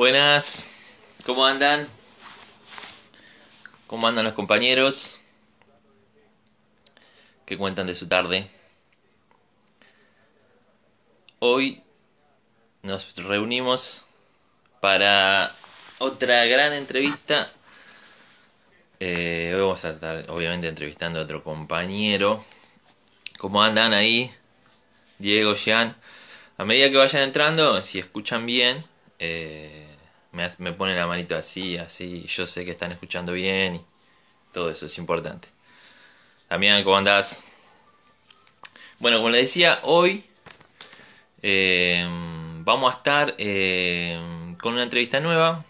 Buenas, ¿cómo andan? ¿Cómo andan los compañeros? ¿Qué cuentan de su tarde? Hoy nos reunimos para otra gran entrevista. Hoy vamos a estar obviamente entrevistando a otro compañero. ¿Cómo andan ahí? Diego, Jean. A medida que vayan entrando, si escuchan bien, me ponen la manito así, así. Yo sé que están escuchando bien y todo eso es importante. Damián, ¿cómo andás? Bueno, como les decía, hoy Eh, vamos a estar con una entrevista nueva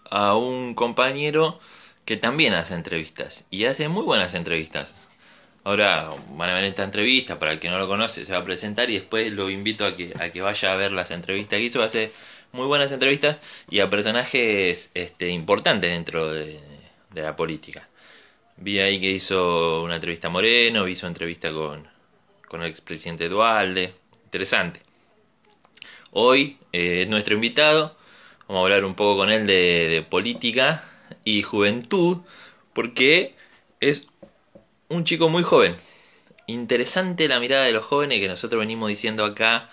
a un compañero que también hace entrevistas y hace muy buenas entrevistas. Ahora van a ver esta entrevista, para el que no lo conoce se va a presentar y después lo invito a que vaya a ver las entrevistas que hizo. Hace muy buenas entrevistas y a personajes importantes dentro de la política. Vi ahí que hizo una entrevista a Moreno, hizo entrevista con el expresidente Dualde. Interesante. Hoy es nuestro invitado. Vamos a hablar un poco con él de política y juventud, porque es un chico muy joven. Interesante la mirada de los jóvenes que nosotros venimos diciendo acá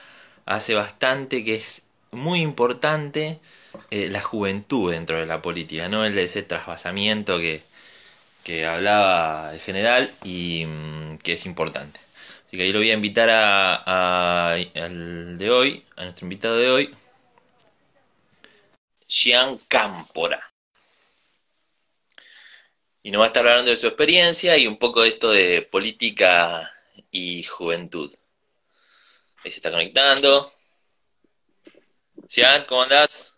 hace bastante, que es muy importante la juventud dentro de la política, no el de ese trasvasamiento que hablaba el general y que es importante. Así que ahí lo voy a invitar al de hoy, a nuestro invitado de hoy, Gian Cámpora. Y nos va a estar hablando de su experiencia y un poco de esto de política y juventud. Ahí se está conectando. Gian, ¿cómo andás?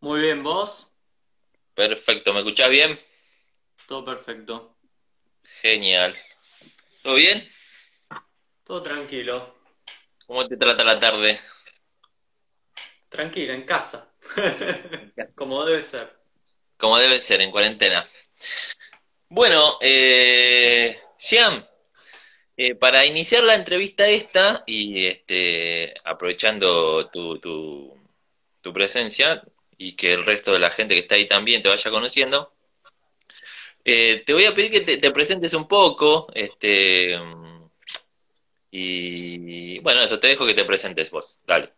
Muy bien, ¿vos? Perfecto, ¿me escuchás bien? Todo perfecto. Genial. ¿Todo bien? Todo tranquilo. ¿Cómo te trata la tarde? Tranquilo, en casa. Como debe ser. Como debe ser, en cuarentena. Bueno, Gian, para iniciar la entrevista esta y aprovechando tu presencia y que el resto de la gente que está ahí también te vaya conociendo, te voy a pedir que te presentes un poco, y bueno, eso, te dejo que te presentes vos, dale.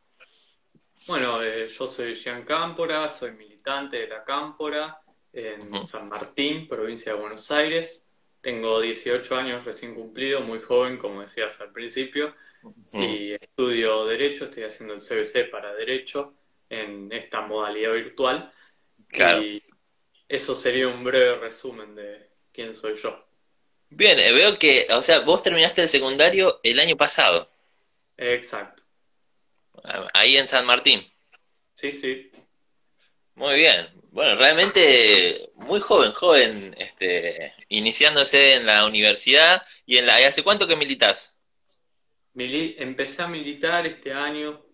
Bueno, yo soy Jean Cámpora, soy militante de la Cámpora en Ujú, San Martín, provincia de Buenos Aires. Tengo 18 años recién cumplido, muy joven, como decías al principio, ujú, y estudio Derecho, estoy haciendo el CBC para Derecho en esta modalidad virtual, claro. y eso sería un breve resumen de quién soy yo. Bien, veo que, o sea, vos terminaste el secundario el año pasado, Exacto. ahí en San Martín. Sí, sí. Muy bien. Bueno, realmente muy joven, joven, iniciándose en la universidad y ¿y hace cuánto que militas? Empecé a militar este año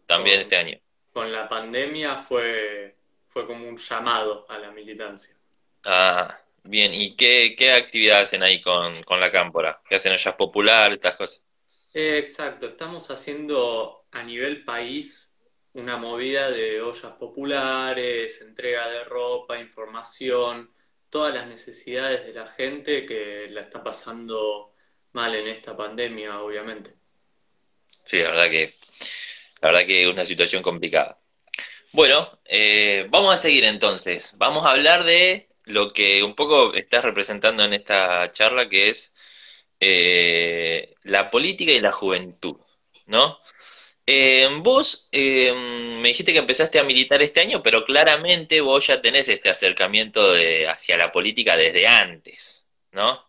También este año. con la pandemia, fue como un llamado a la militancia. Ah, bien. ¿Y qué actividad hacen ahí con la cámpora? ¿Qué hacen ollas populares, estas cosas? Exacto, estamos haciendo a nivel país una movida de ollas populares, entrega de ropa, información, todas las necesidades de la gente que la está pasando mal en esta pandemia, obviamente. Sí, la verdad que es una situación complicada. Bueno, vamos a seguir entonces. Vamos a hablar de lo que un poco estás representando en esta charla, que es la política y la juventud, ¿no? Vos me dijiste que empezaste a militar este año, pero claramente vos ya tenés este acercamiento hacia la política desde antes, ¿no?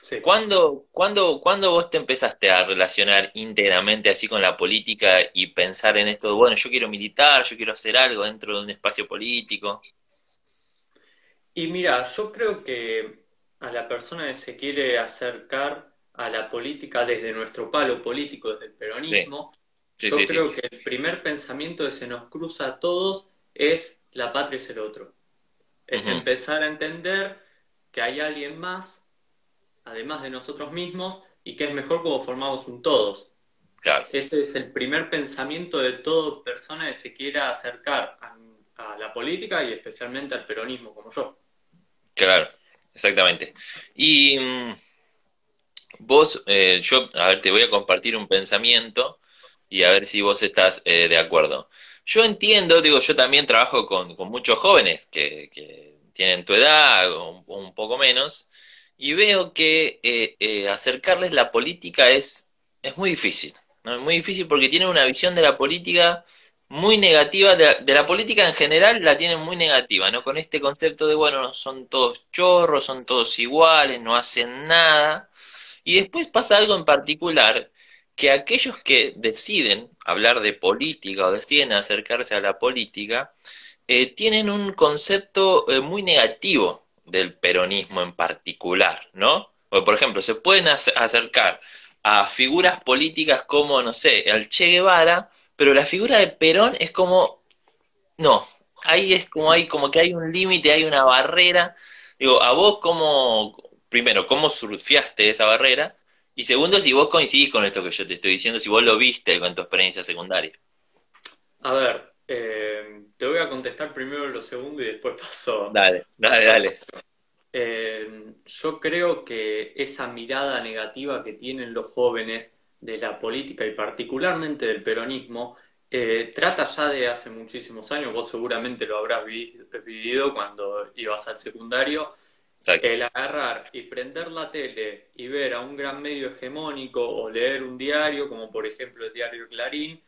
Sí. ¿Cuándo vos te empezaste a relacionar íntegramente así con la política y pensar en esto de, bueno, yo quiero militar, yo quiero hacer algo dentro de un espacio político? Y mira, yo creo que a la persona que se quiere acercar a la política desde nuestro palo político, desde el Sí, peronismo, sí, yo sí, sí. creo que el primer pensamiento que se nos cruza a todos es la patria es el otro. Es Ujú, empezar a entender que hay alguien más, además de nosotros mismos, y que es mejor como formamos un todos. claro, Ese es el primer pensamiento de toda persona que se quiera acercar a la política y especialmente al peronismo como yo. claro, exactamente. Y vos, yo, a ver, te voy a compartir un pensamiento y a ver si vos estás de acuerdo. Yo entiendo, digo, yo también trabajo con muchos jóvenes que tienen tu edad o un poco menos, y veo que acercarles la política es muy difícil, ¿no? Es muy difícil porque tienen una visión de la política muy negativa, de la política en general la tienen muy negativa, ¿no? Con este concepto de, bueno, son todos chorros, son todos iguales, no hacen nada. Y después pasa algo en particular, que aquellos que deciden hablar de política o deciden acercarse a la política, tienen un concepto muy negativo del peronismo en particular, ¿no? O, por ejemplo, se pueden acercar a figuras políticas como, no sé, el Che Guevara, pero la figura de Perón es como, no, ahí es como hay, como que hay un límite, hay una barrera. Digo, a vos cómo, primero, ¿cómo surfeaste esa barrera? Y segundo, si vos coincidís con esto que yo te estoy diciendo, si vos lo viste con tu experiencia secundaria. A ver, te voy a contestar primero lo segundo y después Dale, dale, paso a dale. lo. Yo creo que esa mirada negativa que tienen los jóvenes de la política y particularmente del peronismo, trata ya de hace muchísimos años, vos seguramente lo habrás vivido cuando ibas al secundario, Exacto. el agarrar y prender la tele y ver a un gran medio hegemónico o leer un diario, como por ejemplo el diario Clarín,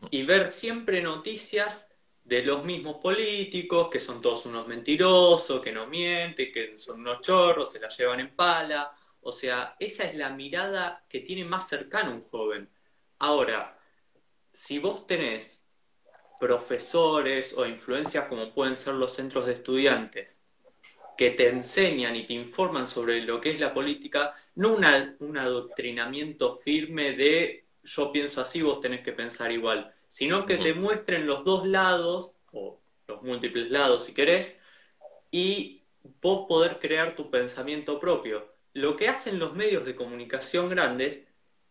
y ver siempre noticias de los mismos políticos, que son todos unos mentirosos, que no mienten, que son unos chorros, se la llevan en pala. O sea, esa es la mirada que tiene más cercano un joven. Ahora, si vos tenés profesores o influencias como pueden ser los centros de estudiantes, que te enseñan y te informan sobre lo que es la política, no un adoctrinamiento firme de yo pienso así, vos tenés que pensar igual, sino que te Ujú, muestren los dos lados, o los múltiples lados si querés, y vos poder crear tu pensamiento propio. Lo que hacen los medios de comunicación grandes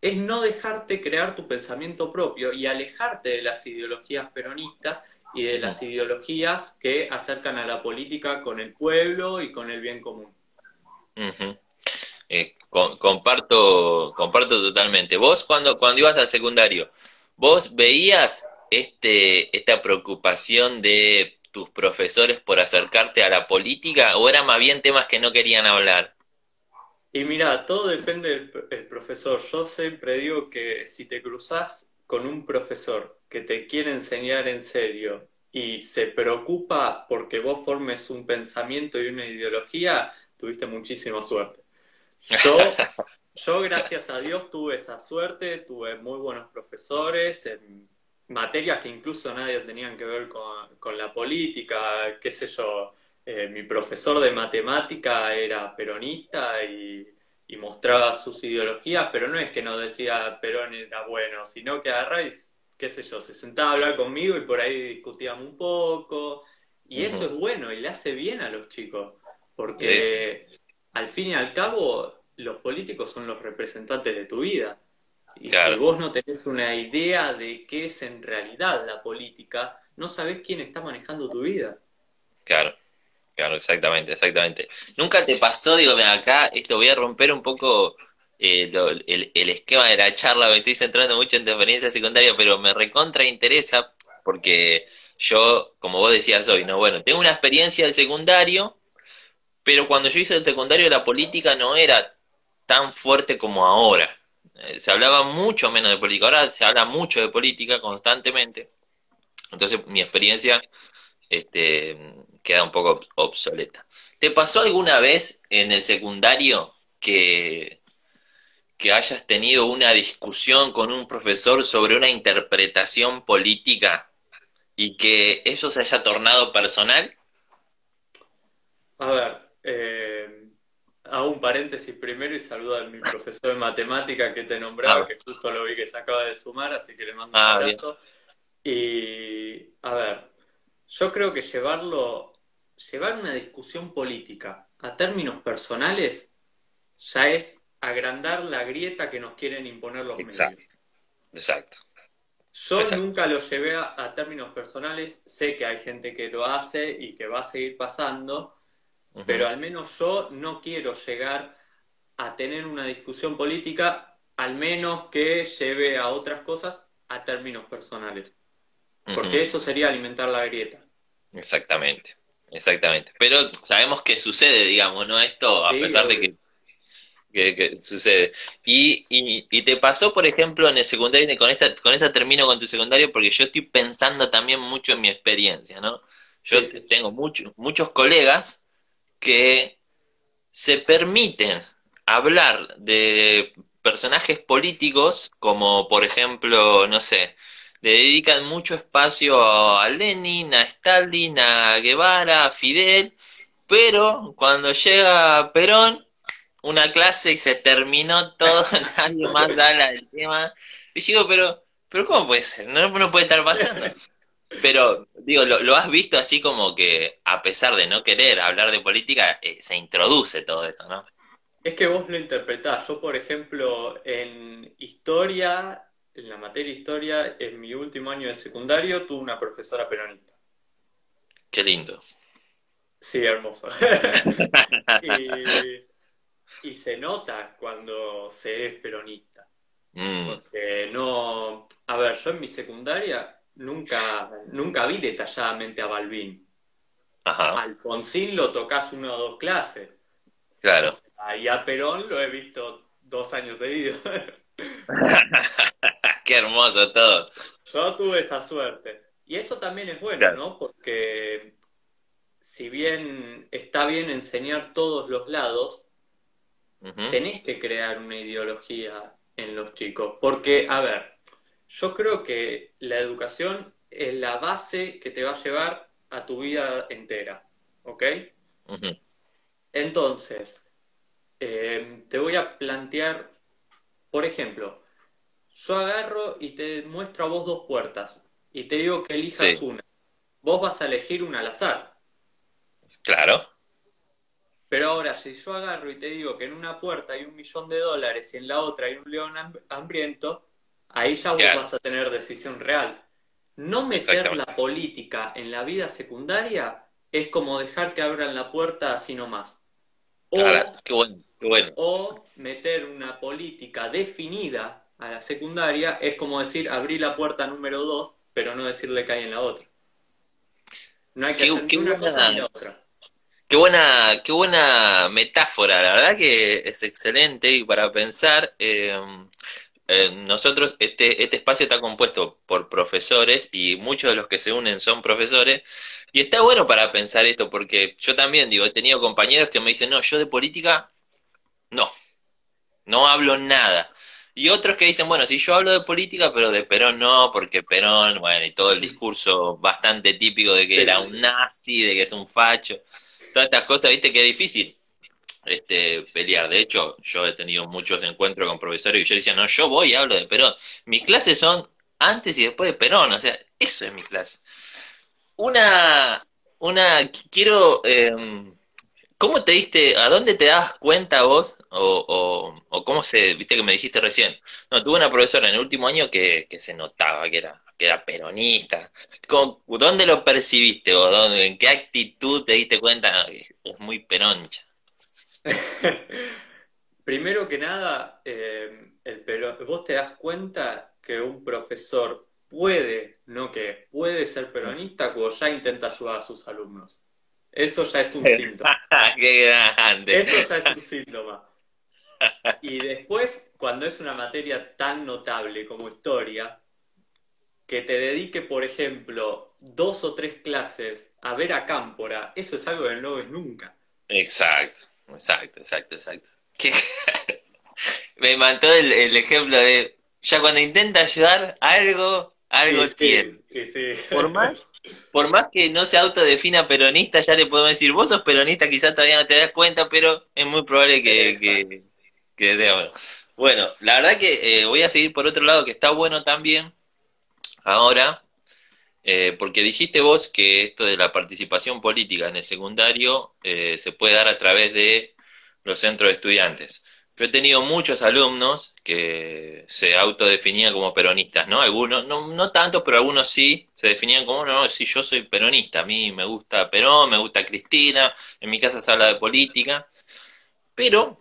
es no dejarte crear tu pensamiento propio y alejarte de las ideologías peronistas y de ujú, las ideologías que acercan a la política con el pueblo y con el bien común. ujú. Comparto totalmente. Vos cuando ibas al secundario, ¿vos veías esta preocupación de tus profesores por acercarte a la política o eran más bien temas que no querían hablar? Y mira, todo depende del profesor. Yo siempre digo que si te cruzas con un profesor que te quiere enseñar en serio y se preocupa porque vos formes un pensamiento y una ideología, tuviste muchísima suerte. Yo, yo gracias a Dios tuve esa suerte, tuve muy buenos profesores en materias que incluso nadie tenían que ver con la política, qué sé yo. Mi profesor de matemática era peronista y mostraba sus ideologías, pero no es que no decía Perón era bueno, sino que agarraba y, qué sé yo, se sentaba a hablar conmigo y por ahí discutíamos un poco. Y eso Ujú. es bueno y le hace bien a los chicos, Sí, sí, porque al fin y al cabo los políticos son los representantes de tu vida. Y si claro, vos no tenés una idea de qué es en realidad la política, no sabés quién está manejando tu vida. claro, claro, exactamente, exactamente. ¿Nunca te pasó, digo, mira, acá esto voy a romper un poco el esquema de la charla, me estoy centrando mucho en tu experiencia secundaria, pero me recontra interesa porque yo, como vos decías hoy, ¿no? Bueno, tengo una experiencia del secundario, pero cuando yo hice el secundario la política no era tan fuerte como ahora. Se hablaba mucho menos de política, ahora se habla mucho de política constantemente, entonces mi experiencia queda un poco obsoleta. ¿Te pasó alguna vez en el secundario que hayas tenido una discusión con un profesor sobre una interpretación política y que eso se haya tornado personal? A ver, hago un paréntesis primero y saludo a mi profesor de matemática que te nombraba, Ah, que justo lo vi que se acaba de sumar, así que le mando un ah, bien, abrazo. Y, a ver, yo creo que llevar una discusión política a términos personales ya es agrandar la grieta que nos quieren imponer los medios. exacto, exacto, Yo exacto. nunca lo llevé a términos personales, sé que hay gente que lo hace y que va a seguir pasando, pero Ujú, al menos yo no quiero llegar a tener una discusión política, al menos que lleve a otras cosas a términos personales, porque ujú, eso sería alimentar la grieta. exactamente, exactamente. Pero sabemos que sucede, digamos, ¿no? Esto, a Sí, pesar de obvio. que sucede. Y te pasó, por ejemplo, en el secundario, y con esta termino con tu secundario, porque yo estoy pensando también mucho en mi experiencia, ¿no? Sí, Yo sí. tengo muchos colegas que se permiten hablar de personajes políticos, como por ejemplo, no sé, le dedican mucho espacio a Lenin, a Stalin, a Guevara, a Fidel, pero cuando llega Perón, una clase y se terminó todo, nadie más habla del tema. Y digo, pero ¿cómo puede ser? No, no puede estar pasando. Pero, digo, lo has visto así como que, a pesar de no querer hablar de política, se introduce todo eso, ¿no? Es que vos lo interpretás. Yo, por ejemplo, en historia, en la materia historia, en mi último año de secundario, tuve una profesora peronista. Qué lindo. Sí, hermoso. Y, y se nota cuando se es peronista. Mm, Porque no. A ver, yo en mi secundaria nunca vi detalladamente a Balbín. ajá, Alfonsín lo tocas una o dos clases. O claro. sea, y a Perón lo he visto 2 años seguidos. Qué hermoso todo. Yo tuve esa suerte. Y eso también es bueno, Claro. ¿no? Porque si bien está bien enseñar todos los lados, Ujú, tenés que crear una ideología en los chicos. Porque, a ver, yo creo que la educación es la base que te va a llevar a tu vida entera. ¿Ok? ujú. Entonces, te voy a plantear, por ejemplo, yo agarro y te muestro a vos dos puertas y te digo que elijas Sí, una. Vos vas a elegir una al azar. claro, Pero ahora, si yo agarro y te digo que en una puerta hay $1.000.000 y en la otra hay un león hambriento, ahí ya vos claro, vas a tener decisión real. No meter la exactamente. política en la vida secundaria es como dejar que abran la puerta así nomás. Ahora, O, qué bueno, qué bueno. o meter una política definida a la secundaria es como decir abrir la puerta número 2, pero no decirle que hay en la otra. No hay que hacer Qué ni una cosa ni buena, la otra. qué buena metáfora, la verdad que es excelente y para pensar, nosotros, este espacio está compuesto por profesores y muchos de los que se unen son profesores y está bueno para pensar esto porque yo también digo, he tenido compañeros que me dicen, no, yo de política no, no hablo nada. Y otros que dicen, bueno, si yo hablo de política, pero de Perón no, porque Perón, bueno, y todo el discurso bastante típico de que Sí, era sí, un sí. nazi, de que es un facho, todas estas cosas, viste que es difícil pelear. De hecho, yo he tenido muchos encuentros con profesores y yo decía, no, yo voy y hablo de Perón. Mis clases son antes y después de Perón, o sea, eso es mi clase. Una, quiero, ¿cómo te diste, a dónde te das cuenta vos, o cómo se, viste que me dijiste recién? No, tuve una profesora en el último año que se notaba que era peronista. ¿Dónde lo percibiste vos? ¿En qué actitud te diste cuenta? No, es muy peroncha. Primero que nada, vos te das cuenta que un profesor puede, no que puede ser peronista cuando ya intenta ayudar a sus alumnos. Eso ya es un síntoma. ¡Qué grande! Eso ya es un síntoma. Y después, cuando es una materia tan notable como historia, que te dedique, por ejemplo, 2 o 3 clases a ver a Cámpora, eso es algo que no ves nunca. Exacto, exacto, exacto, exacto. Que me mató el ejemplo de, ya cuando intenta ayudar, Y algo tiene. sí, y sí. Por más, por más que no se autodefina peronista, ya le podemos decir, vos sos peronista, quizás todavía no te das cuenta, pero es muy probable Exacto. que sea bueno. Bueno, la verdad que voy a seguir por otro lado, que está bueno también ahora, porque dijiste vos que esto de la participación política en el secundario se puede dar a través de los centros de estudiantes. Yo he tenido muchos alumnos que se autodefinían como peronistas, ¿no? Algunos, no tantos, pero algunos sí se definían como, no, sí, yo soy peronista, a mí me gusta Perón, me gusta Cristina, en mi casa se habla de política, pero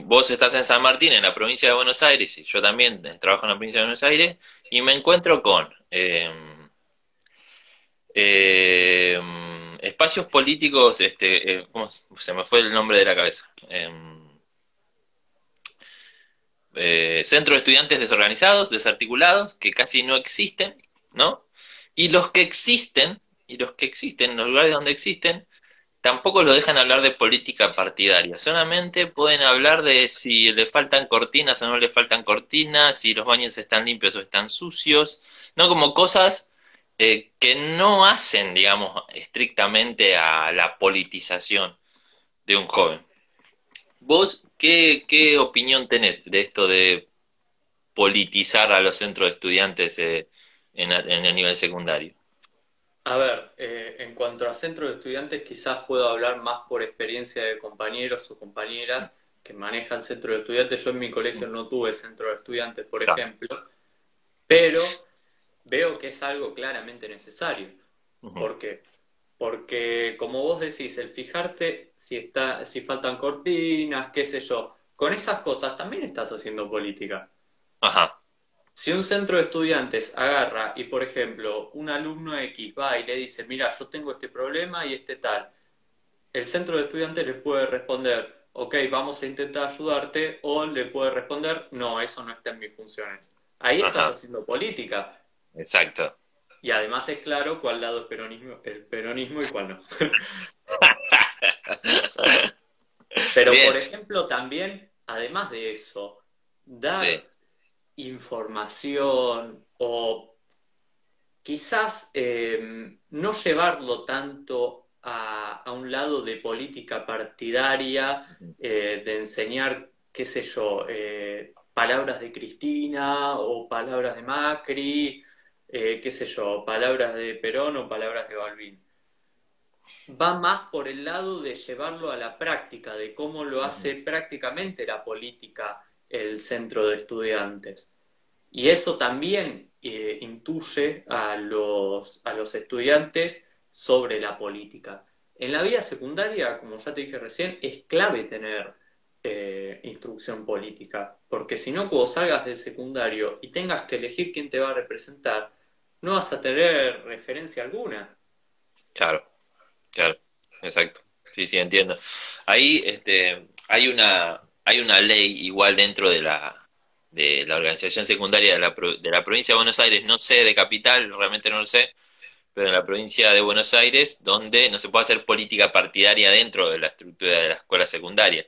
vos estás en San Martín, en la provincia de Buenos Aires, y yo también trabajo en la provincia de Buenos Aires, y me encuentro con eh, espacios políticos, ¿cómo se me fue el nombre de la cabeza? Centros de estudiantes desorganizados, desarticulados, que casi no existen, ¿no? Y los que existen, en los lugares donde existen, tampoco lo dejan hablar de política partidaria, solamente pueden hablar de si le faltan cortinas o no le faltan cortinas, si los baños están limpios o están sucios, no como cosas que no hacen, digamos, estrictamente a la politización de un joven. ¿Vos qué opinión tenés de esto de politizar a los centros de estudiantes en el nivel secundario? A ver, en cuanto a centros de estudiantes, quizás puedo hablar más por experiencia de compañeros o compañeras que manejan centros de estudiantes. Yo en mi colegio no tuve centro de estudiantes, por Claro. ejemplo, pero veo que es algo claramente necesario. Ujú. ¿Por qué? Porque, como vos decís, el fijarte si faltan cortinas, qué sé yo, con esas cosas también estás haciendo política. Ajá, Si un centro de estudiantes agarra y, por ejemplo, un alumno X va y le dice, mira, yo tengo este problema y este tal, el centro de estudiantes le puede responder, ok, vamos a intentar ayudarte, o le puede responder, no, eso no está en mis funciones. Ahí estás ajá, haciendo política. exacto. Y además es claro cuál lado es el peronismo y cuál no. Pero, Bien, por ejemplo, también, además de eso, sí. dar información o quizás no llevarlo tanto a un lado de política partidaria, de enseñar, qué sé yo, palabras de Cristina o palabras de Macri, qué sé yo, palabras de Perón o palabras de Balbín. Va más por el lado de llevarlo a la práctica, de cómo lo Ujú. hace prácticamente la política el centro de estudiantes. Y eso también intuye a los estudiantes sobre la política. En la vida secundaria, como ya te dije recién, es clave tener instrucción política, porque si no, cuando salgas del secundario y tengas que elegir quién te va a representar, no vas a tener referencia alguna. Claro, claro, exacto. Sí, sí, entiendo. Ahí, hay una ley igual dentro de la organización secundaria de la provincia de Buenos Aires, no sé de capital, realmente no lo sé, pero en la provincia de Buenos Aires, donde no se puede hacer política partidaria dentro de la estructura de la escuela secundaria.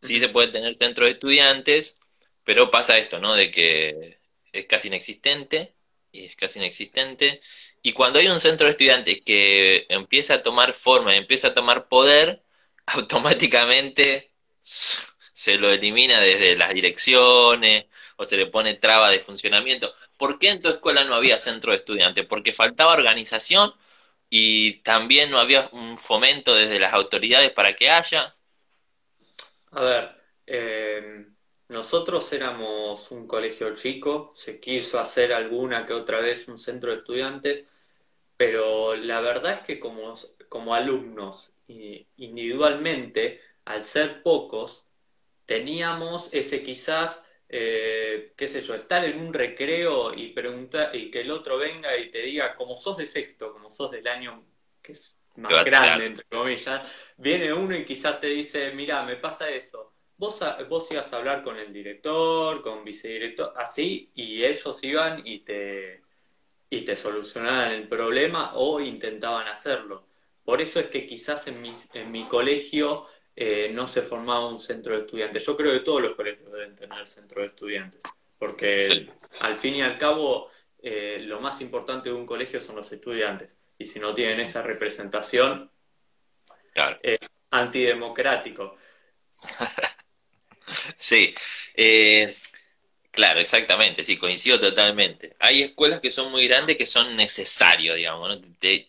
Sí se Ujú. puede tener centro de estudiantes, pero pasa esto, ¿no? De que es casi inexistente, y es casi inexistente, y cuando hay un centro de estudiantes que empieza a tomar forma, empieza a tomar poder, automáticamente se lo elimina desde las direcciones o se le pone traba de funcionamiento. ¿Por qué en tu escuela no había centro de estudiantes? Porque faltaba organización y también no había un fomento desde las autoridades para que haya. A ver, nosotros éramos un colegio chico, se quiso hacer alguna que otra vez un centro de estudiantes, pero la verdad es que como alumnos individualmente, al ser pocos, teníamos ese quizás, qué sé yo, estar en un recreo y preguntar y que el otro venga y te diga, como sos de sexto, como sos del año que es más Claro, grande, entre comillas, viene uno y quizás te dice, mira, me pasa eso. Vos ibas a hablar con el director, con vicedirector, así, y ellos iban y te solucionaban el problema o intentaban hacerlo. Por eso es que quizás en mi colegio no se formaba un centro de estudiantes. Yo creo que todos los colegios deben tener centro de estudiantes, sí, porque al fin y al cabo lo más importante de un colegio son los estudiantes. Y si no tienen esa representación, claro. es antidemocrático. Sí, claro, exactamente, sí, coincido totalmente. Hay escuelas que son muy grandes que son necesarios, digamos, ¿no?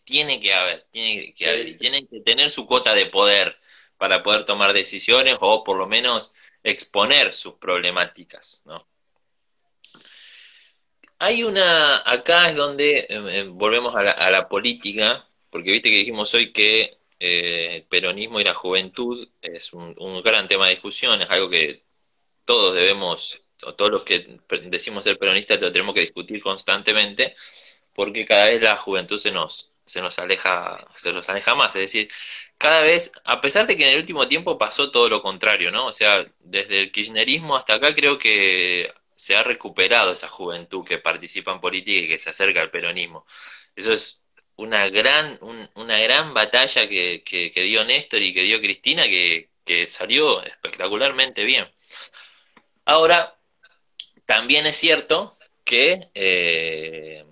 Tiene que haber, y Sí, tienen que tener su cuota de poder, para poder tomar decisiones o por lo menos exponer sus problemáticas, ¿no? Hay una, acá es donde volvemos a la política, porque viste que dijimos hoy que el peronismo y la juventud es un gran tema de discusión, es algo que todos debemos, o todos los que decimos ser peronistas, lo tenemos que discutir constantemente, porque cada vez la juventud se nos aleja más, es decir, cada vez, a pesar de que en el último tiempo pasó todo lo contrario, ¿no? O sea, desde el kirchnerismo hasta acá creo que se ha recuperado esa juventud que participa en política y que se acerca al peronismo. Eso es una gran batalla que dio Néstor y que dio Cristina que salió espectacularmente bien. Ahora, también es cierto que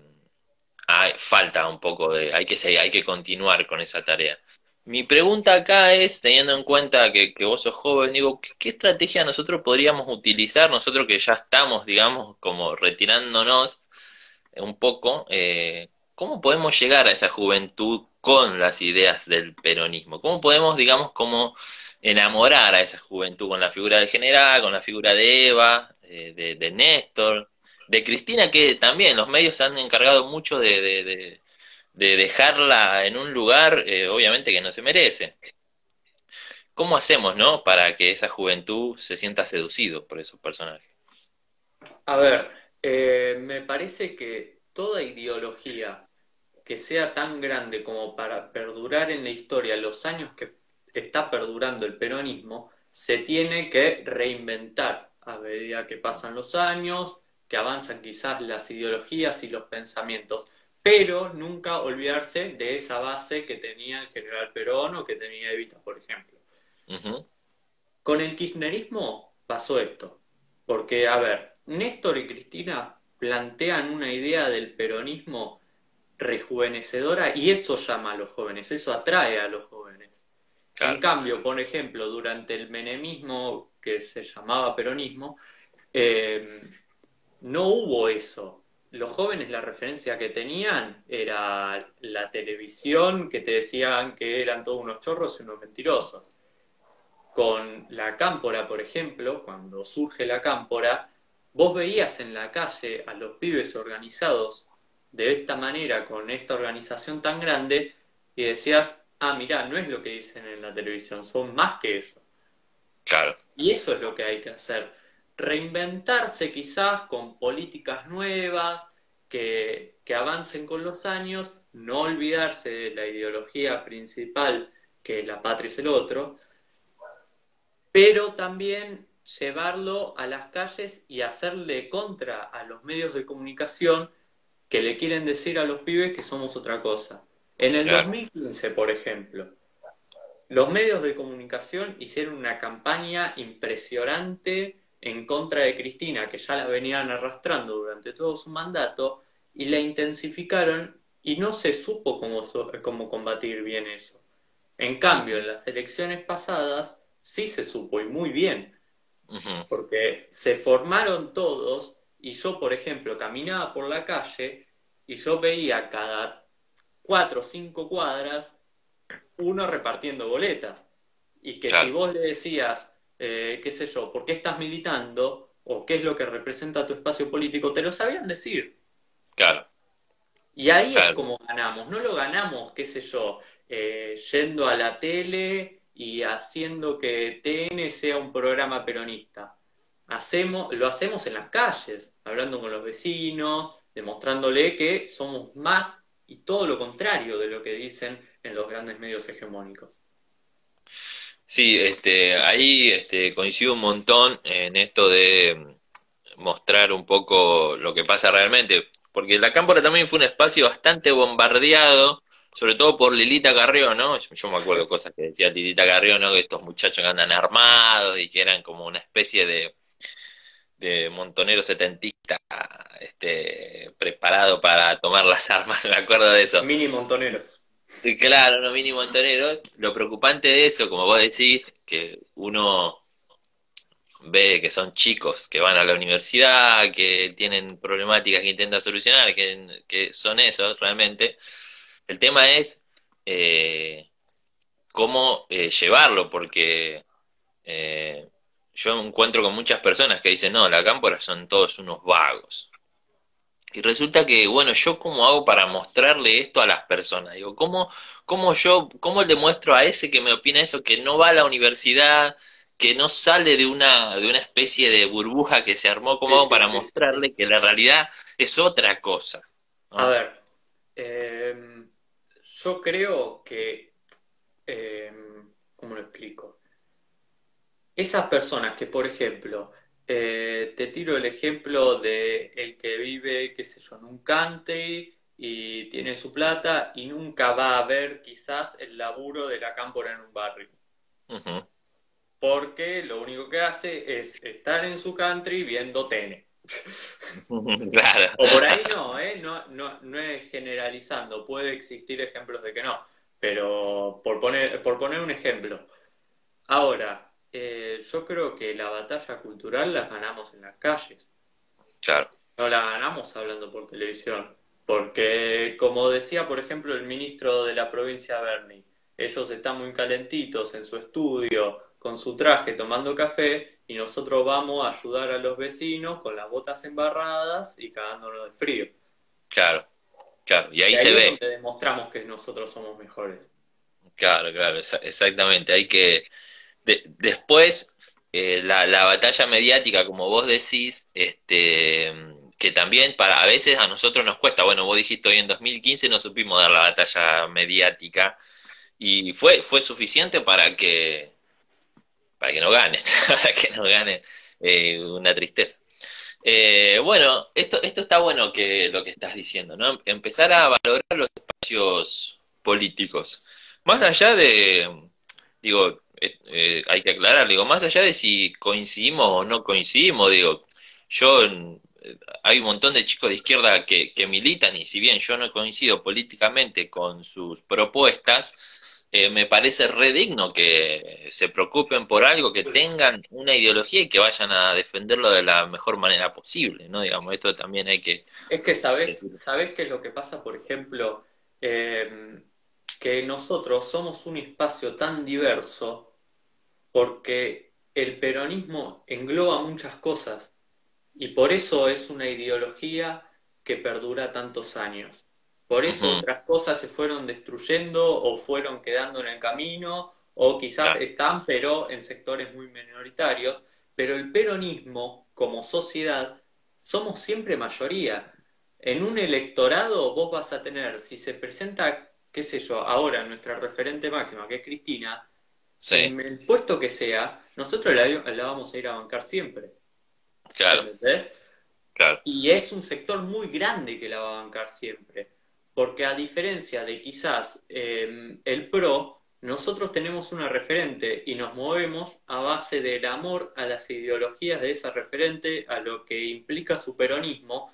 falta un poco hay que continuar con esa tarea. Mi pregunta acá es, teniendo en cuenta que vos sos joven, digo, ¿qué estrategia nosotros podríamos utilizar, nosotros que ya estamos, digamos, como retirándonos un poco, cómo podemos llegar a esa juventud con las ideas del peronismo? ¿Cómo podemos, digamos, como enamorar a esa juventud con la figura del general, con la figura de Eva, de Néstor, de Cristina, que también los medios se han encargado mucho de dejarla en un lugar, obviamente, que no se merece? ¿Cómo hacemos, no, para que esa juventud se sienta seducido por esos personajes? A ver, me parece que toda ideología que sea tan grande como para perdurar en la historia los años que está perdurando el peronismo, se tiene que reinventar a medida que pasan los años, que avanzan quizás las ideologías y los pensamientos, pero nunca olvidarse de esa base que tenía el general Perón o que tenía Evita, por ejemplo. Ujú. Con el kirchnerismo pasó esto, porque, a ver, Néstor y Cristina plantean una idea del peronismo rejuvenecedora y eso llama a los jóvenes, eso atrae a los jóvenes. En Claro, cambio, por ejemplo, durante el menemismo, que se llamaba peronismo, no hubo eso. Los jóvenes la referencia que tenían era la televisión, que te decían que eran todos unos chorros y unos mentirosos. Con la cámpora, por ejemplo, cuando surge la cámpora, vos veías en la calle a los pibes organizados de esta manera, con esta organización tan grande, y decías, ah, mirá, no es lo que dicen en la televisión, son más que eso. claro, Y eso es lo que hay que hacer. Reinventarse quizás con políticas nuevas que avancen con los años, no olvidarse de la ideología principal, que la patria es el otro, pero también llevarlo a las calles y hacerle contra a los medios de comunicación que le quieren decir a los pibes que somos otra cosa. En el claro. 2015, por ejemplo, los medios de comunicación hicieron una campaña impresionante en contra de Cristina, que ya la venían arrastrando durante todo su mandato, y la intensificaron y no se supo cómo combatir bien eso. En cambio, en las elecciones pasadas sí se supo y muy bien, Ujú. porque se formaron todos y yo, por ejemplo, caminaba por la calle y yo veía cada 4 o 5 cuadras uno repartiendo boletas. Y que si Claro, vos le decías, qué sé yo, por qué estás militando o qué es lo que representa tu espacio político, te lo sabían decir. claro, Y ahí es claro. como ganamos, no lo ganamos, qué sé yo, yendo a la tele y haciendo que TN sea un programa peronista. Lo hacemos en las calles, hablando con los vecinos, demostrándole que somos más y todo lo contrario de lo que dicen en los grandes medios hegemónicos. Sí, ahí coincido un montón en esto de mostrar un poco lo que pasa realmente, porque la Cámpora también fue un espacio bastante bombardeado, sobre todo por Lilita Carrió, ¿no? Yo me acuerdo cosas que decía Lilita Carrió, ¿no? Que estos muchachos que andan armados y que eran como una especie de montonero setentista, preparado para tomar las armas, me acuerdo de eso. Mini montoneros. Y claro, no mínimo montonero. Lo preocupante de eso, como vos decís, que uno ve que son chicos que van a la universidad, que tienen problemáticas que intentan solucionar, que son esos realmente. El tema es cómo llevarlo, porque eh, yo encuentro con muchas personas que dicen, no, la cámpora son todos unos vagos. Y resulta que, bueno, ¿yo cómo hago para mostrarle esto a las personas? Digo, cómo le muestro a ese que me opina eso, que no va a la universidad, que no sale de una especie de burbuja que se armó? ¿Cómo Sí, hago sí, para sí, sí. mostrarle que la realidad es otra cosa? A ¿No? ver, yo creo que, ¿cómo lo explico? Esas personas que, por ejemplo, te tiro el ejemplo de el que vive, qué sé yo, en un country y tiene su plata y nunca va a ver quizás el laburo de la cámpora en un barrio. Ujú. Porque lo único que hace es estar en su country viendo TN. Claro. O por ahí no, ¿eh? No, no, no es generalizando, puede existir ejemplos de que no, pero por poner un ejemplo. Ahora, yo creo que la batalla cultural la ganamos en las calles, Claro. no la ganamos hablando por televisión, porque como decía, por ejemplo, el ministro de la provincia Berni, ellos están muy calentitos en su estudio, con su traje, tomando café, y nosotros vamos a ayudar a los vecinos con las botas embarradas y cagándonos de frío. Claro, claro. Y Y ahí se ahí es ve. donde demostramos que nosotros somos mejores. Claro, claro, exactamente. Hay que después, la batalla mediática, como vos decís, que también a veces a nosotros nos cuesta. Bueno, vos dijiste hoy en 2015 no supimos dar la batalla mediática y fue suficiente para que no gane, para que no gane una tristeza. Bueno, esto está bueno que lo que estás diciendo, ¿no? Empezar a valorar los espacios políticos. Más allá de, digo, hay que aclarar, digo, más allá de si coincidimos o no coincidimos, digo, yo, hay un montón de chicos de izquierda que militan y si bien yo no coincido políticamente con sus propuestas, me parece re digno que se preocupen por algo, que tengan una ideología y que vayan a defenderlo de la mejor manera posible, ¿no? Digamos, esto también hay que Es que decir. sabes qué es lo que pasa, por ejemplo, que nosotros somos un espacio tan diverso porque el peronismo engloba muchas cosas y por eso es una ideología que perdura tantos años. Por eso Ujú, otras cosas se fueron destruyendo o fueron quedando en el camino o quizás claro, están pero en sectores muy minoritarios, pero el peronismo como sociedad somos siempre mayoría. En un electorado vos vas a tener, si se presenta, qué sé yo, ahora nuestra referente máxima, que es Cristina, sí, en el puesto que sea, nosotros la vamos a ir a bancar siempre. claro, ¿Entendés? claro. Y es un sector muy grande que la va a bancar siempre. Porque a diferencia de quizás el PRO, nosotros tenemos una referente y nos movemos a base del amor a las ideologías de esa referente, a lo que implica su peronismo,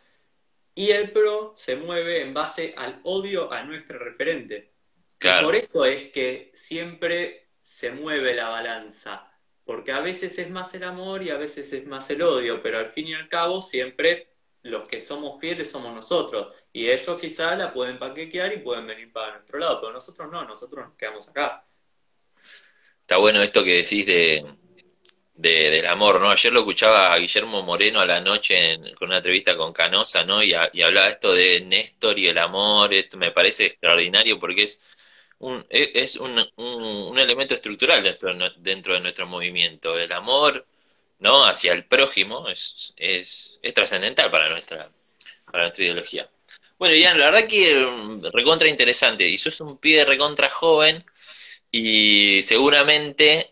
y el PRO se mueve en base al odio a nuestra referente. Y Claro. por eso es que siempre se mueve la balanza, porque a veces es más el amor y a veces es más el odio, pero al fin y al cabo siempre los que somos fieles somos nosotros. Y ellos quizá la pueden paquetear y pueden venir para nuestro lado, pero nosotros no, nosotros nos quedamos acá. Está bueno esto que decís del amor, ¿no? Ayer lo escuchaba a Guillermo Moreno a la noche con una entrevista con Canosa, ¿no? Y hablaba esto de Néstor y el amor. Esto me parece extraordinario porque es un elemento estructural dentro de nuestro movimiento. El amor, ¿no? Hacia el prójimo es trascendental para nuestra ideología. Bueno, Ian, la verdad que recontra interesante. Y sos un pibe recontra joven y seguramente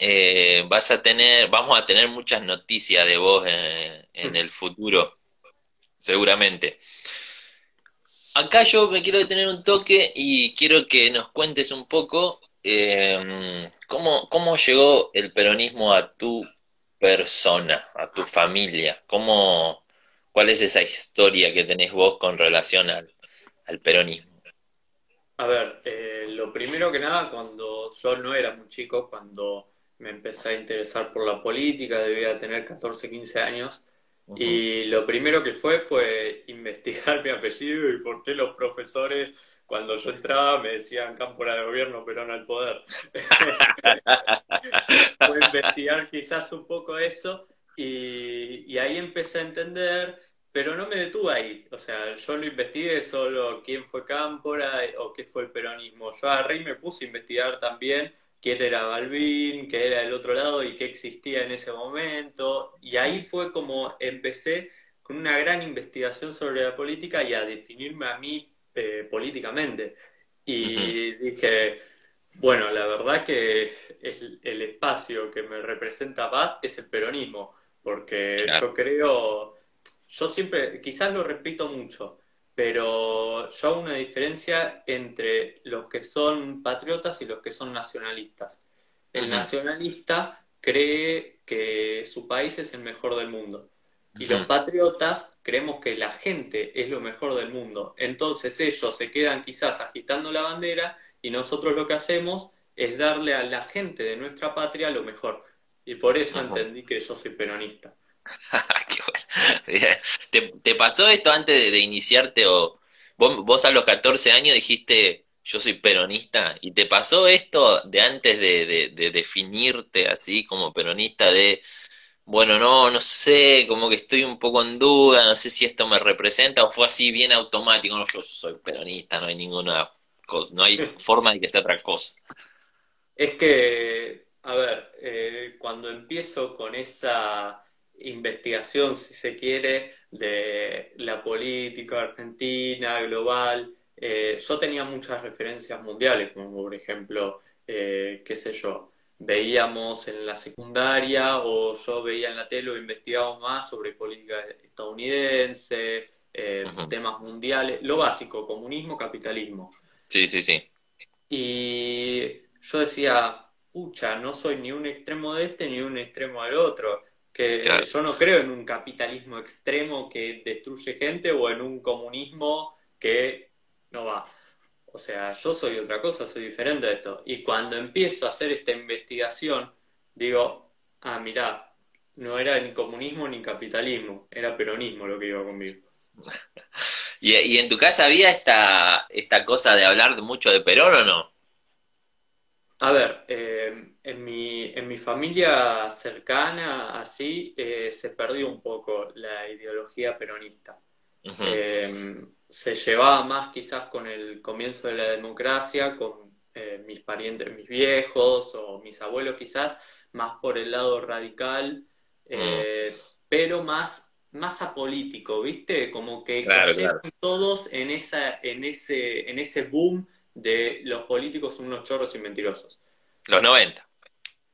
vamos a tener muchas noticias de vos en el futuro, seguramente. Acá yo me quiero detener un toque y quiero que nos cuentes un poco cómo llegó el peronismo a tu persona, a tu familia, cuál es esa historia que tenés vos con relación al peronismo. A ver, lo primero que nada, cuando yo no era muy chico, cuando me empecé a interesar por la política, debía tener 14 15 años. Ujú. Y lo primero que fue investigar mi apellido y por qué los profesores, cuando yo entraba, me decían Cámpora de Gobierno, Perón al poder. Fue investigar quizás un poco eso y ahí empecé a entender, pero no me detuve ahí. O sea, yo no investigué solo quién fue Cámpora o qué fue el peronismo. Yo agarré y me puse a investigar también quién era Balbín, qué era el otro lado y qué existía en ese momento. Y ahí fue como empecé con una gran investigación sobre la política y a definirme a mí políticamente. Ujú. Y dije, bueno, la verdad que el espacio que me representa más es el peronismo, porque Claro. yo creo, yo siempre, quizás lo repito mucho, pero yo hago una diferencia entre los que son patriotas y los que son nacionalistas. El Ujú. nacionalista cree que su país es el mejor del mundo y los Ujú. patriotas creemos que la gente es lo mejor del mundo. Entonces ellos se quedan quizás agitando la bandera y nosotros lo que hacemos es darle a la gente de nuestra patria lo mejor. Y por eso Ujú. entendí que yo soy peronista. Qué bueno. Bien. ¿Te pasó esto antes de iniciarte o vos a los 14 años dijiste yo soy peronista? ¿Y te pasó esto de antes de definirte así como peronista de, bueno, no sé, como que estoy un poco en duda, no sé si esto me representa o fue así bien automático, no, yo soy peronista, no hay ninguna cosa, no hay forma de que sea otra cosa? Es que, a ver, cuando empiezo con esa investigación, si se quiere, de la política argentina, global, yo tenía muchas referencias mundiales, como por ejemplo, qué sé yo, veíamos en la secundaria o yo veía en la tele o investigamos más sobre política estadounidense, Ujú. temas mundiales, lo básico, comunismo, capitalismo. Sí, sí, sí, Y yo decía, pucha, no soy ni un extremo de este ni un extremo del otro. Que claro. yo no creo en un capitalismo extremo que destruye gente o en un comunismo que no va. O sea, yo soy otra cosa, soy diferente de esto. Y cuando empiezo a hacer esta investigación, digo, ah, mirá, no era ni comunismo ni capitalismo, era peronismo lo que iba conmigo. Y en tu casa había esta cosa de hablar mucho de Perón o no? A ver, en mi familia cercana, así, se perdió un poco la ideología peronista. Ujú. Se llevaba más quizás con el comienzo de la democracia, con mis parientes, mis viejos o mis abuelos quizás, más por el lado radical, Mm, pero más apolítico, ¿viste? Como que claro, cayeron claro. todos en ese boom de los políticos son unos chorros y mentirosos. Los 90.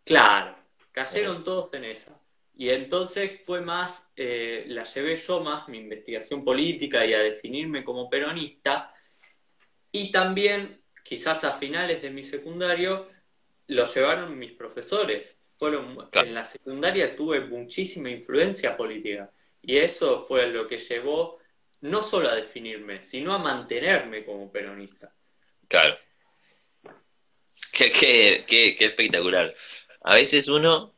Claro, Ujú. cayeron todos en esa. Y entonces fue más, la llevé yo más, mi investigación política y a definirme como peronista. Y también, quizás a finales de mi secundario, lo llevaron mis profesores. En Claro, la secundaria tuve muchísima influencia política. Y eso fue lo que llevó no solo a definirme, sino a mantenerme como peronista. claro. Qué espectacular. A veces uno,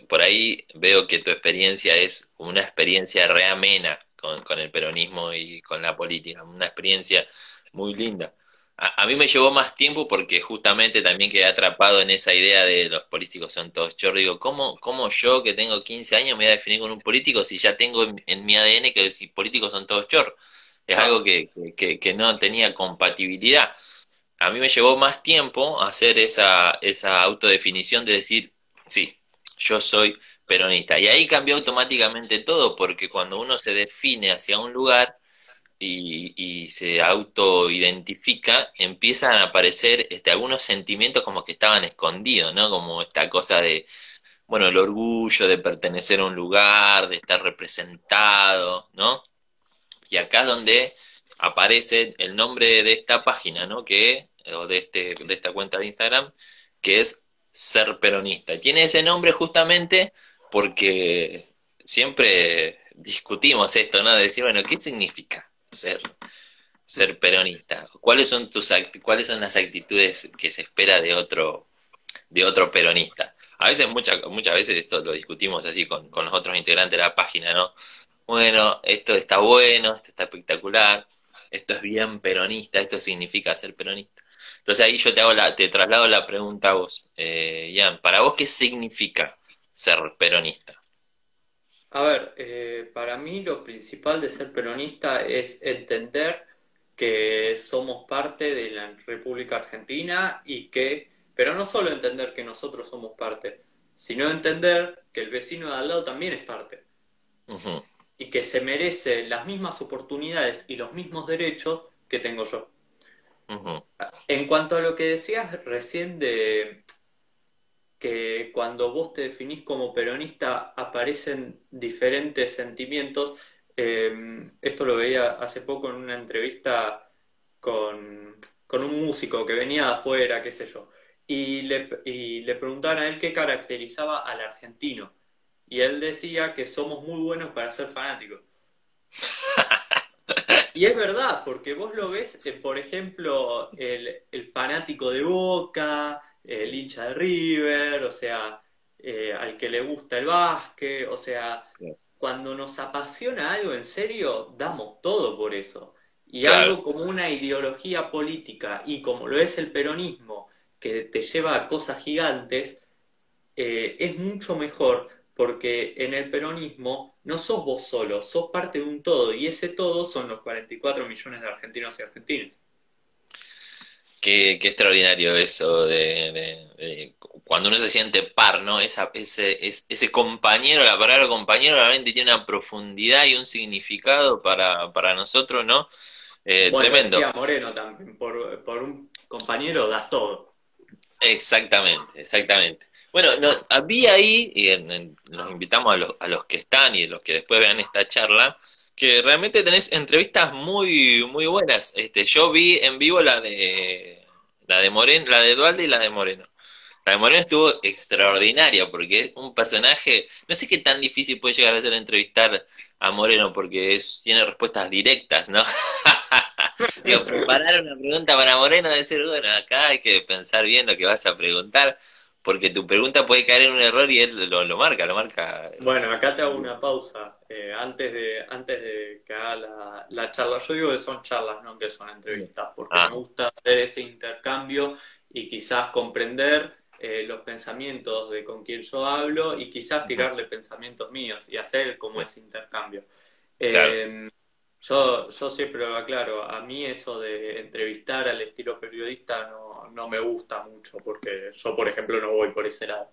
por ahí veo que tu experiencia es una experiencia re amena con el peronismo y con la política, una experiencia muy linda. A mí me llevó más tiempo porque justamente también quedé atrapado en esa idea de los políticos son todos chorros. Digo, ¿cómo yo que tengo 15 años me voy a definir con un político si ya tengo en mi ADN que si políticos son todos chorros? Es algo Claro. que no tenía compatibilidad. A mí me llevó más tiempo hacer esa autodefinición de decir, sí, yo soy peronista. Y ahí cambió automáticamente todo, porque cuando uno se define hacia un lugar y se autoidentifica, empiezan a aparecer algunos sentimientos como que estaban escondidos, ¿no? Como esta cosa de, bueno, el orgullo de pertenecer a un lugar, de estar representado, ¿no? Y acá es donde aparece el nombre de esta página, ¿no? O de esta cuenta de Instagram, que es Ser Peronista. Tiene ese nombre justamente porque siempre discutimos esto, ¿no? De decir, bueno, ¿qué significa ser peronista? ¿Cuáles son las actitudes que se espera de otro peronista? A veces, muchas veces esto lo discutimos así con los otros integrantes de la página, ¿no? Bueno, esto está bueno, esto está espectacular, esto es bien peronista, esto significa ser peronista. Entonces ahí yo te traslado la pregunta a vos, Ian, ¿para vos qué significa ser peronista? A ver, para mí lo principal de ser peronista es entender que somos parte de la República Argentina y que, pero no solo entender que nosotros somos parte, sino entender que el vecino de al lado también es parte Ujú, y que se merece las mismas oportunidades y los mismos derechos que tengo yo. ujú. En cuanto a lo que decías recién de que cuando vos te definís como peronista aparecen diferentes sentimientos. Esto lo veía hace poco en una entrevista con un músico que venía de afuera, qué sé yo, y le preguntaban a él qué caracterizaba al argentino. Y él decía que somos muy buenos para ser fanáticos. Y es verdad, porque vos lo ves, por ejemplo, el fanático de Boca, el hincha de River, o sea, al que le gusta el básquet, o sea, cuando nos apasiona algo en serio, damos todo por eso. Y Claro, algo como una ideología política y como lo es el peronismo, que te lleva a cosas gigantes, es mucho mejor porque en el peronismo no sos vos solo, sos parte de un todo y ese todo son los 44 millones de argentinos y argentinas. qué extraordinario eso cuando uno se siente par, ¿no? Ese compañero, la palabra compañero realmente tiene una profundidad y un significado para nosotros, ¿no? Bueno, Tremendo. decía Moreno también, por un compañero das todo. Exactamente, exactamente. Bueno, no, había ahí, y los invitamos a los que están y a los que después vean esta charla, que realmente tenés entrevistas muy buenas. Yo vi en vivo la de Moreno, la de Dualde y la de Moreno. La de Moreno estuvo extraordinaria porque es un personaje, no sé qué tan difícil puede llegar a ser entrevistar a Moreno porque tiene respuestas directas, ¿no? Digo, preparar una pregunta para Moreno, decir, bueno, acá hay que pensar bien lo que vas a preguntar, porque tu pregunta puede caer en un error y él lo marca, lo marca. Bueno, acá te hago una pausa. Antes de que haga la charla, yo digo que son charlas, no que son entrevistas, porque me Ah, gusta hacer ese intercambio y quizás comprender los pensamientos de con quien yo hablo y quizás ujú, tirarle pensamientos míos y hacer como sí, ese intercambio. claro. Eh, yo siempre lo aclaro, a mí eso de entrevistar al estilo periodista no me gusta mucho, porque yo, por ejemplo, no voy por ese lado.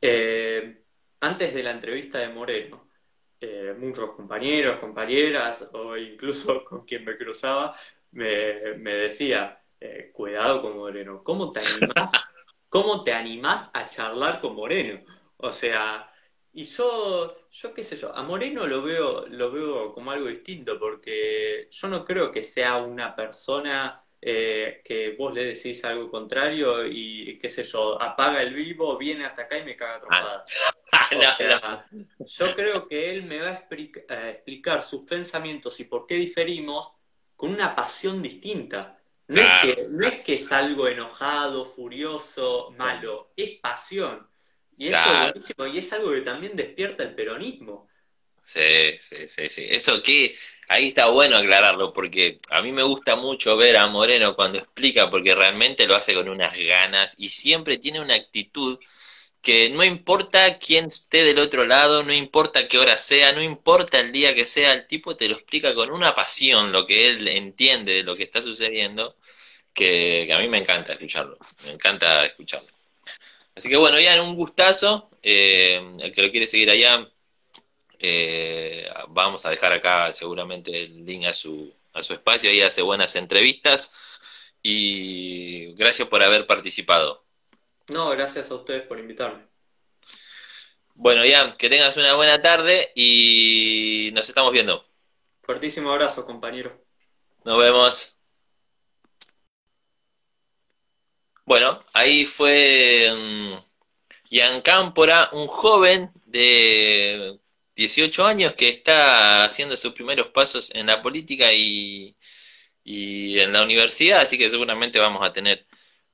Eh, Antes de la entrevista de Moreno, muchos compañeros, compañeras o incluso con quien me cruzaba me decía, cuidado con Moreno, cómo te animás a charlar con Moreno? O sea, y yo qué sé yo, a Moreno lo veo como algo distinto porque yo no creo que sea una persona que vos le decís algo contrario y qué sé yo, apaga el vivo, viene hasta acá y me caga a Ah, trompadas. O no, no. sea, yo creo que él me va a explicar sus pensamientos y por qué diferimos con una pasión distinta. Claro, No es que es algo enojado, furioso, sí, malo, es pasión. Y eso es claro. buenísimo y es algo que también despierta el peronismo. Sí. Eso que ahí está bueno aclararlo, porque a mí me gusta mucho ver a Moreno cuando explica, porque realmente lo hace con unas ganas y siempre tiene una actitud que no importa quién esté del otro lado, no importa qué hora sea, no importa el día que sea, el tipo te lo explica con una pasión, lo que él entiende de lo que está sucediendo, que a mí me encanta escucharlo, me encanta escucharlo. Así que bueno, Ian, un gustazo, el que lo quiere seguir allá, vamos a dejar acá seguramente el link a su espacio, ahí hace buenas entrevistas y gracias por haber participado. No, gracias a ustedes por invitarme. Bueno, Ian, que tengas una buena tarde y nos estamos viendo. Fuertísimo abrazo, compañero. Nos vemos. Bueno, ahí fue Ian Cámpora, un joven de 18 años que está haciendo sus primeros pasos en la política y en la universidad, así que seguramente vamos a tener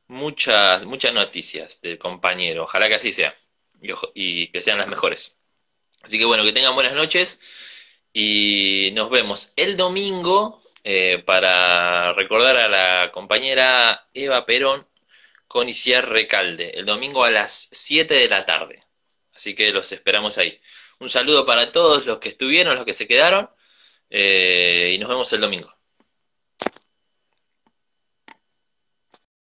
muchas noticias del compañero. Ojalá que así sea. y que sean las mejores. Así que bueno, que tengan buenas noches y nos vemos el domingo para recordar a la compañera Eva Perón con Iciar Recalde, el domingo a las 7 de la tarde. Así que los esperamos ahí. Un saludo para todos los que estuvieron, los que se quedaron, y nos vemos el domingo.